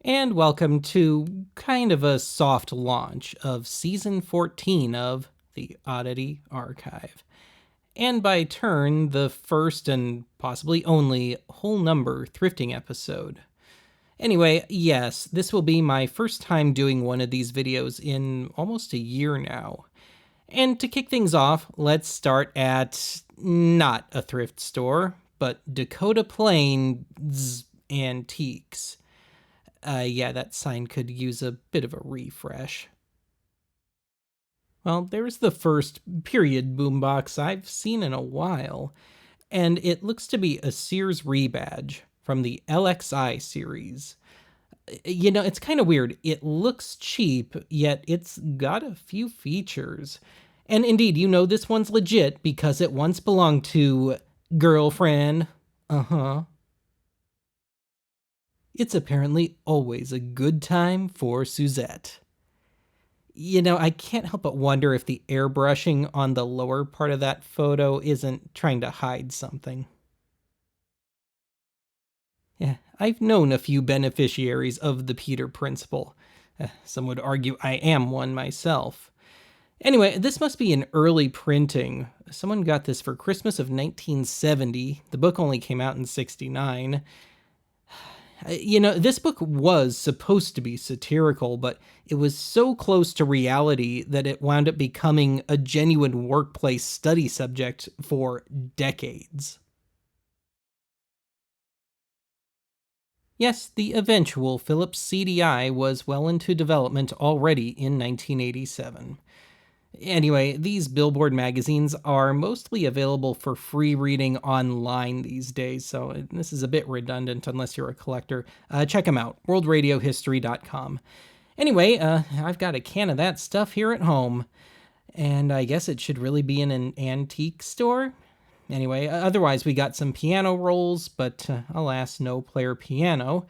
and welcome to kind of a soft launch of Season 14 of the Oddity Archive. And by turn, the first and possibly only whole number thrifting episode. Anyway, yes, this will be my first time doing one of these videos in almost a year now. And to kick things off, let's start at not a thrift store, but Dakota Plains Antiques. Yeah, that sign could use a bit of a refresh. Well, there's the first period boombox I've seen in a while, and it looks to be a Sears rebadge from the LXI series. It's kind of weird. It looks cheap, yet it's got a few features. And indeed, this one's legit because it once belonged to girlfriend. Uh-huh. It's apparently always a good time for Suzette. I can't help but wonder if the airbrushing on the lower part of that photo isn't trying to hide something. Yeah, I've known a few beneficiaries of the Peter Principle. Some would argue I am one myself. Anyway, this must be an early printing. Someone got this for Christmas of 1970. The book only came out in 69. This book was supposed to be satirical, but it was so close to reality that it wound up becoming a genuine workplace study subject for decades. Yes, the eventual Philips CDI was well into development already in 1987. Anyway, these Billboard magazines are mostly available for free reading online these days, so this is a bit redundant unless you're a collector. Check them out, worldradiohistory.com. Anyway, I've got a can of that stuff here at home, and I guess it should really be in an antique store? Anyway, otherwise we got some piano rolls, but alas, no player piano.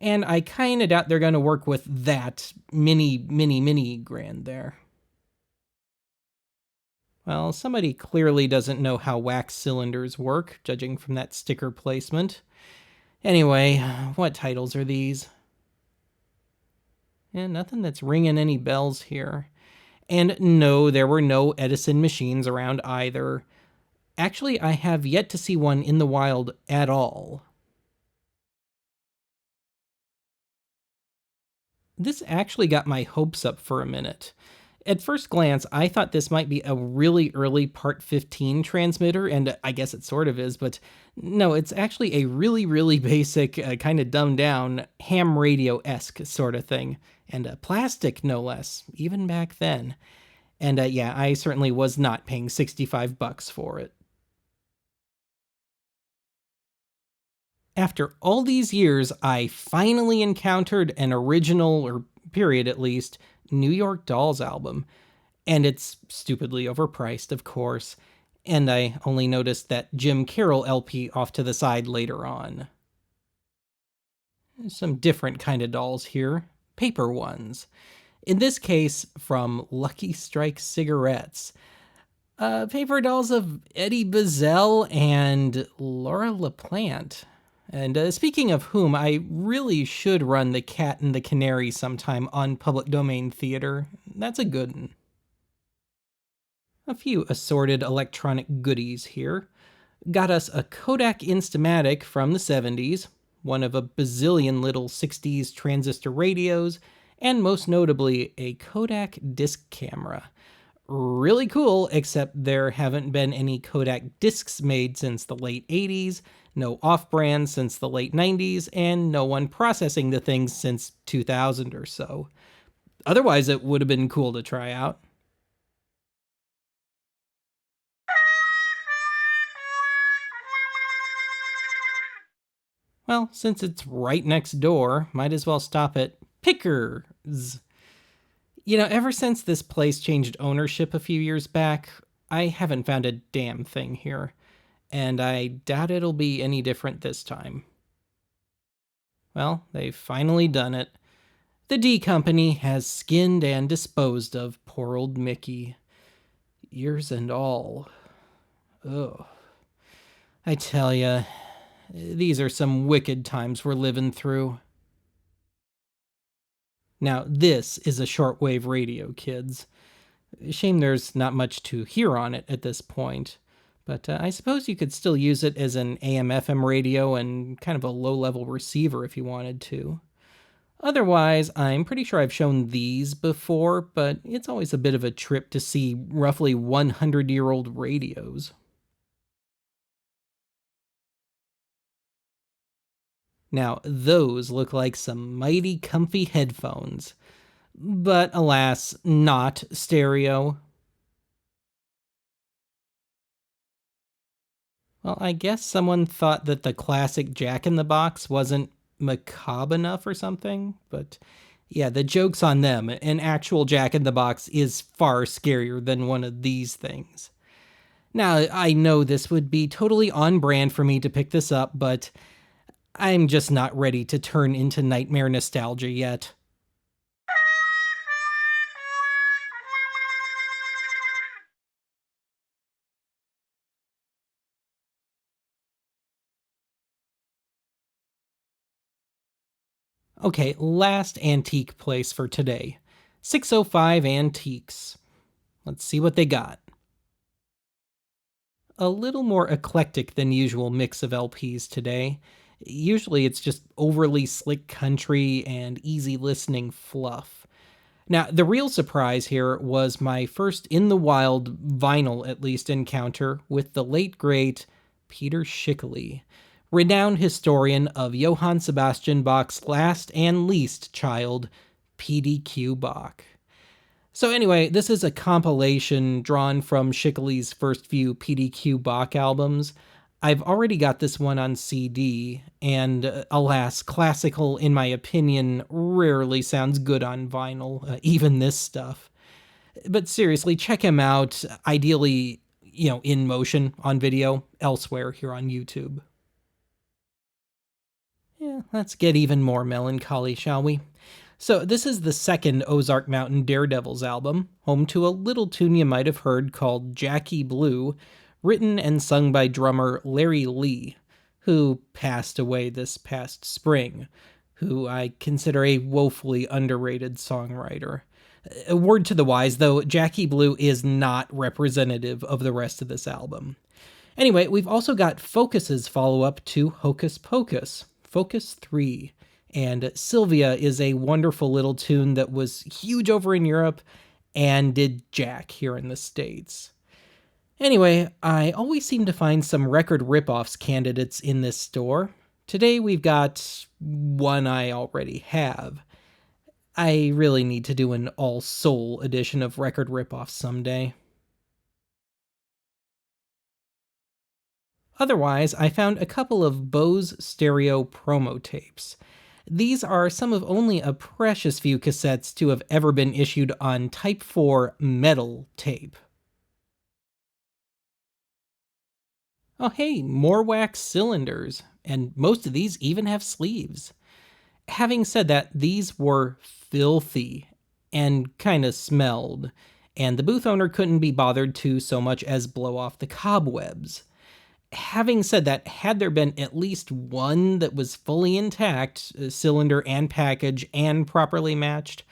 And I kinda doubt they're gonna work with that mini grand there. Well, somebody clearly doesn't know how wax cylinders work, judging from that sticker placement. Anyway, what titles are these? Yeah, nothing that's ringing any bells here. And no, there were no Edison machines around either. Actually, I have yet to see one in the wild at all. This actually got my hopes up for a minute. At first glance, I thought this might be a really early Part 15 transmitter, and I guess it sort of is, but no, it's actually a really basic, kind of dumbed down, ham radio-esque sort of thing. And plastic, no less, even back then. And yeah, I certainly was not paying $65 for it. After all these years, I finally encountered an original, or period at least, New York Dolls album. And it's stupidly overpriced, of course. And I only noticed that Jim Carroll LP off to the side later on. Some different kind of dolls here. Paper ones. In this case, from Lucky Strike Cigarettes. Paper dolls of Eddie Bazell and Laura LaPlante. And speaking of whom, I really should run The Cat and the Canary sometime on public domain theater. That's a good one. A few assorted electronic goodies here. Got us a Kodak Instamatic from the 70s, one of a bazillion little 60s transistor radios, and most notably, a Kodak disc camera. Really cool, except there haven't been any Kodak discs made since the late 80s, no off-brand since the late 90s, and no one processing the things since 2000 or so. Otherwise, it would have been cool to try out. Well, since it's right next door, might as well stop at Pickers. Ever since this place changed ownership a few years back, I haven't found a damn thing here. And I doubt it'll be any different this time. Well, they've finally done it. The D Company has skinned and disposed of poor old Mickey. Ears and all. Ugh. I tell ya, these are some wicked times we're living through. Now, this is a shortwave radio, kids. Shame there's not much to hear on it at this point. But I suppose you could still use it as an AM/FM radio and kind of a low-level receiver if you wanted to. Otherwise, I'm pretty sure I've shown these before, but it's always a bit of a trip to see roughly 100-year-old radios. Now, those look like some mighty comfy headphones. But alas, not stereo. Well, I guess someone thought that the classic Jack in the Box wasn't macabre enough or something, but yeah, the joke's on them. An actual Jack in the Box is far scarier than one of these things. Now, I know this would be totally on brand for me to pick this up, but I'm just not ready to turn into nightmare nostalgia yet. Okay, last antique place for today. 605 Antiques. Let's see what they got. A little more eclectic than usual mix of LPs today. Usually it's just overly slick country and easy listening fluff. Now, the real surprise here was my first in the wild vinyl, at least, encounter with the late great Peter Schickele, renowned historian of Johann Sebastian Bach's last and least child, PDQ Bach. So anyway, this is a compilation drawn from Schickele's first few PDQ Bach albums. I've already got this one on CD, and alas, classical, in my opinion, rarely sounds good on vinyl, even this stuff. But seriously, check him out, ideally, in motion on video, elsewhere here on YouTube. Yeah, let's get even more melancholy, shall we? So, this is the second Ozark Mountain Daredevils album, home to a little tune you might have heard called Jackie Blue, written and sung by drummer Larry Lee, who passed away this past spring, who I consider a woefully underrated songwriter. A word to the wise, though, Jackie Blue is not representative of the rest of this album. Anyway, we've also got Focus's follow-up to Hocus Pocus, Focus 3. And Sylvia is a wonderful little tune that was huge over in Europe and did jack here in the States. Anyway, I always seem to find some record ripoffs candidates in this store. Today we've got one I already have. I really need to do an all-soul edition of record ripoffs someday. Otherwise, I found a couple of Bose stereo promo tapes. These are some of only a precious few cassettes to have ever been issued on Type 4 metal tape. Oh hey, more wax cylinders, and most of these even have sleeves. Having said that, these were filthy and kinda smelled, and the booth owner couldn't be bothered to so much as blow off the cobwebs. Having said that, had there been at least one that was fully intact, cylinder and package, and properly matched,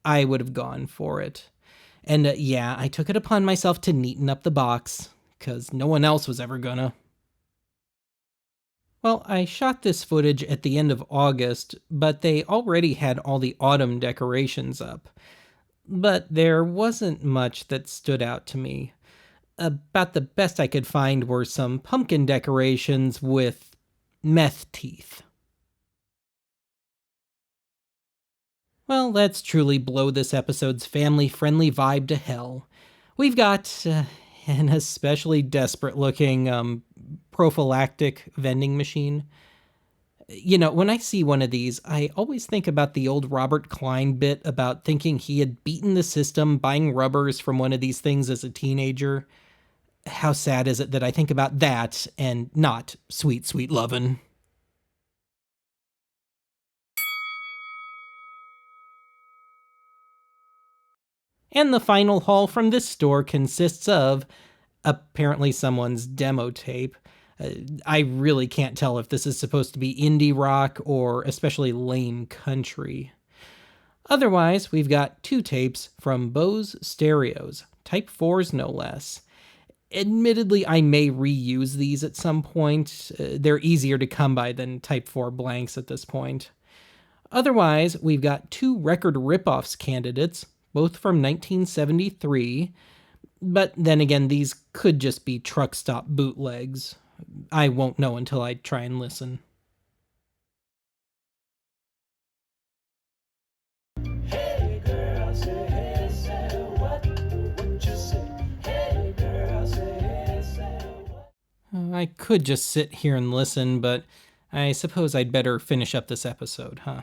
I would have gone for it. And yeah, I took it upon myself to neaten up the box, because no one else was ever gonna. Well, I shot this footage at the end of August, but they already had all the autumn decorations up. But there wasn't much that stood out to me. About the best I could find were some pumpkin decorations with meth teeth. Well, let's truly blow this episode's family-friendly vibe to hell. We've got an especially desperate-looking prophylactic vending machine. When I see one of these, I always think about the old Robert Klein bit about thinking he had beaten the system buying rubbers from one of these things as a teenager. How sad is it that I think about that and not Sweet Sweet Lovin'? And the final haul from this store consists of, apparently someone's demo tape. I really can't tell if this is supposed to be indie rock or especially lame country. Otherwise, we've got 2 tapes from Bose Stereos, Type 4s no less. Admittedly, I may reuse these at some point. They're easier to come by than Type 4 blanks at this point. Otherwise, we've got 2 record ripoffs candidates, both from 1973. But then again, these could just be truck stop bootlegs. I won't know until I try and listen. Hey girl, say hey, say what? What you say? Hey girl, say hey, say what? I could just sit here and listen, but I suppose I'd better finish up this episode, huh?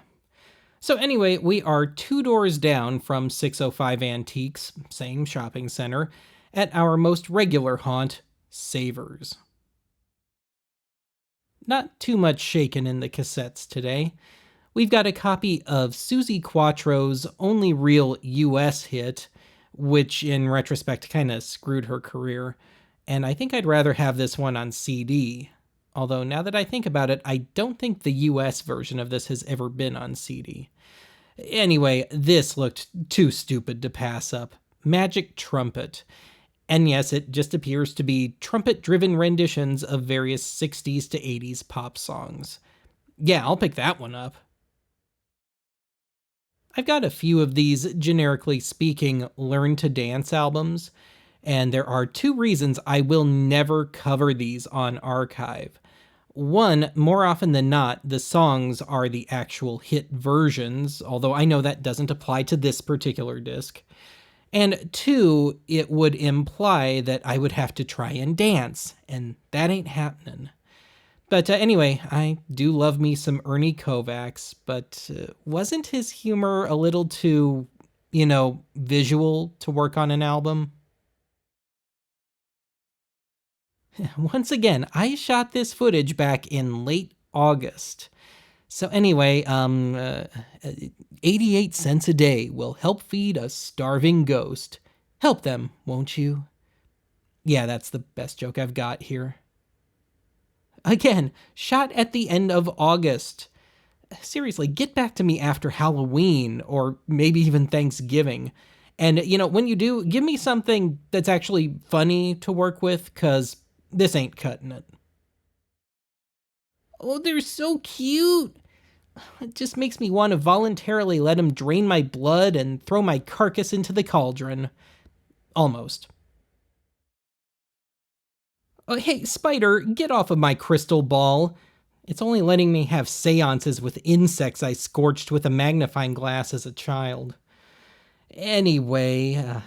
So anyway, we are 2 doors down from 605 Antiques, same shopping center, at our most regular haunt, Savers. Not too much shaken in the cassettes today. We've got a copy of Susie Quattro's only real US hit, which in retrospect kind of screwed her career, and I think I'd rather have this one on CD. Although now that I think about it, I don't think the US version of this has ever been on CD. Anyway, this looked too stupid to pass up. Magic Trumpet. And yes, it just appears to be trumpet-driven renditions of various 60s to 80s pop songs. Yeah, I'll pick that one up. I've got a few of these, generically speaking, Learn to Dance albums, and there are 2 reasons I will never cover these on Archive. One, more often than not, the songs are the actual hit versions, although I know that doesn't apply to this particular disc. And 2, it would imply that I would have to try and dance, and that ain't happening. But anyway, I do love me some Ernie Kovacs, but wasn't his humor a little too, visual to work on an album? Once again, I shot this footage back in late August. So anyway, 88 cents a day will help feed a starving ghost. Help them, won't you? Yeah, that's the best joke I've got here. Again, shot at the end of August. Seriously, get back to me after Halloween, or maybe even Thanksgiving. And, when you do, give me something that's actually funny to work with, because this ain't cutting it. Oh, they're so cute. It just makes me want to voluntarily let him drain my blood and throw my carcass into the cauldron. Almost. Oh, hey, Spider, get off of my crystal ball. It's only letting me have seances with insects I scorched with a magnifying glass as a child. Anyway,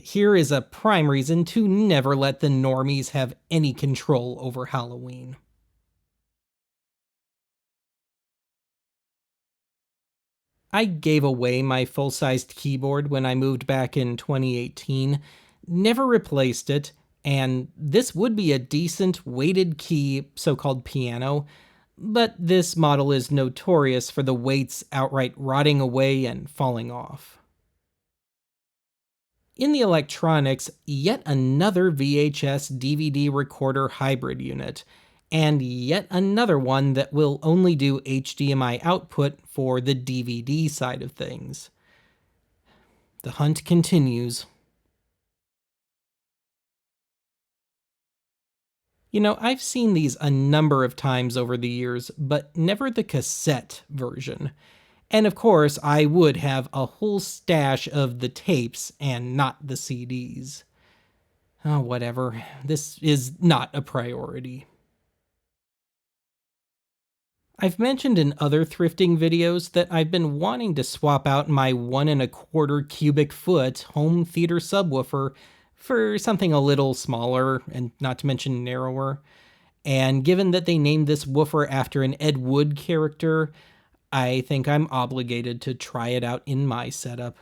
here is a prime reason to never let the normies have any control over Halloween. I gave away my full-sized keyboard when I moved back in 2018, never replaced it, and this would be a decent weighted key so-called piano, but this model is notorious for the weights outright rotting away and falling off. In the electronics, yet another VHS DVD recorder hybrid unit, and yet another one that will only do HDMI output for the DVD side of things. The hunt continues. I've seen these a number of times over the years, but never the cassette version. And of course, I would have a whole stash of the tapes and not the CDs. Oh, whatever. This is not a priority. I've mentioned in other thrifting videos that I've been wanting to swap out my 1.25 cubic foot home theater subwoofer for something a little smaller and not to mention narrower. And given that they named this woofer after an Ed Wood character, I think I'm obligated to try it out in my setup.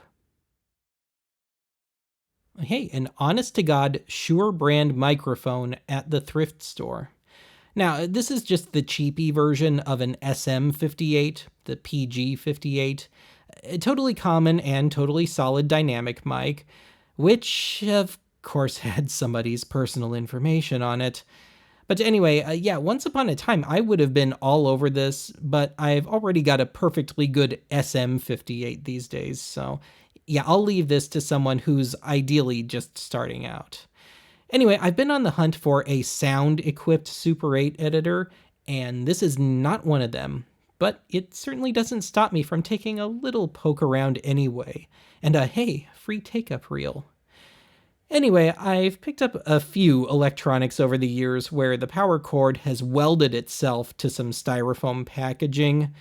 Hey, an honest-to-God Shure brand microphone at the thrift store. Now, this is just the cheapy version of an SM58, the PG58, a totally common and totally solid dynamic mic, which, of course, had somebody's personal information on it. But anyway, yeah, once upon a time, I would have been all over this, but I've already got a perfectly good SM58 these days. So yeah, I'll leave this to someone who's ideally just starting out. Anyway, I've been on the hunt for a sound equipped Super 8 editor, and this is not one of them. But it certainly doesn't stop me from taking a little poke around anyway. And hey, free take up reel. Anyway, I've picked up a few electronics over the years where the power cord has welded itself to some styrofoam packaging.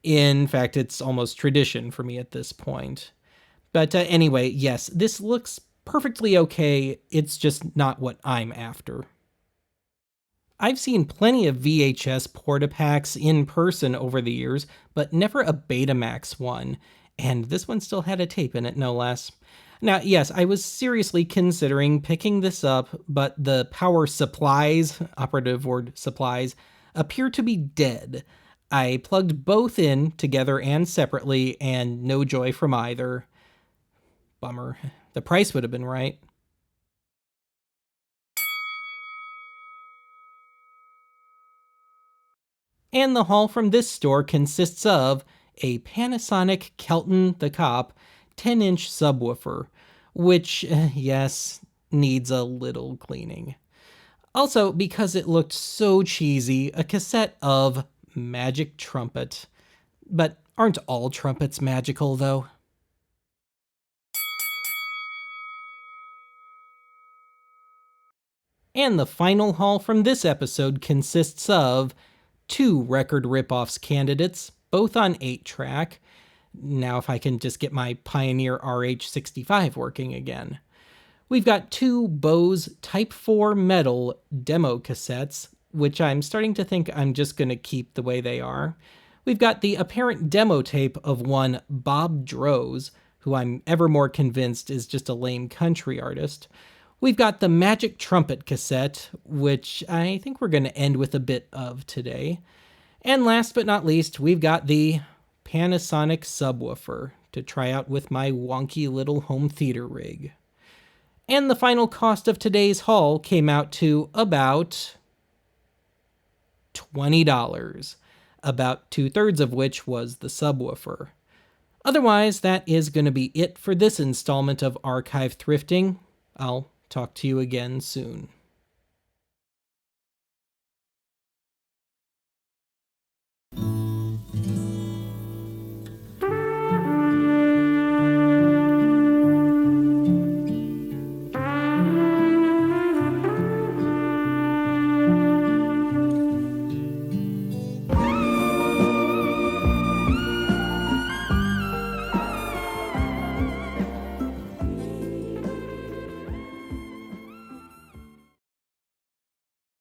In fact, it's almost tradition for me at this point. But anyway, yes, this looks perfectly okay. It's just not what I'm after. I've seen plenty of VHS Portapacks in person over the years, but never a Betamax one. And this one still had a tape in it, no less. Now, yes, I was seriously considering picking this up, but the power supplies, operative word supplies, appear to be dead. I plugged both in together and separately, and no joy from either. Bummer. The price would have been right. And the haul from this store consists of a Panasonic Kelton the Cop 10-inch subwoofer, which, yes, needs a little cleaning. Also, because it looked so cheesy, a cassette of Magic Trumpet. But aren't all trumpets magical, though? And the final haul from this episode consists of two record ripoffs candidates, both on 8-track. Now, if I can just get my Pioneer RH65 working again. We've got two Bose Type 4 metal demo cassettes, which I'm starting to think I'm just going to keep the way they are. We've got the apparent demo tape of one Bob Droz, who I'm ever more convinced is just a lame country artist. We've got the Magic Trumpet cassette, which I think we're going to end with a bit of today. And last but not least, we've got the Panasonic subwoofer to try out with my wonky little home theater rig. And the final cost of today's haul came out to about $20, about 2/3 of which was the subwoofer. Otherwise, that is going to be it for this installment of Archive Thrifting. I'll talk to you again soon.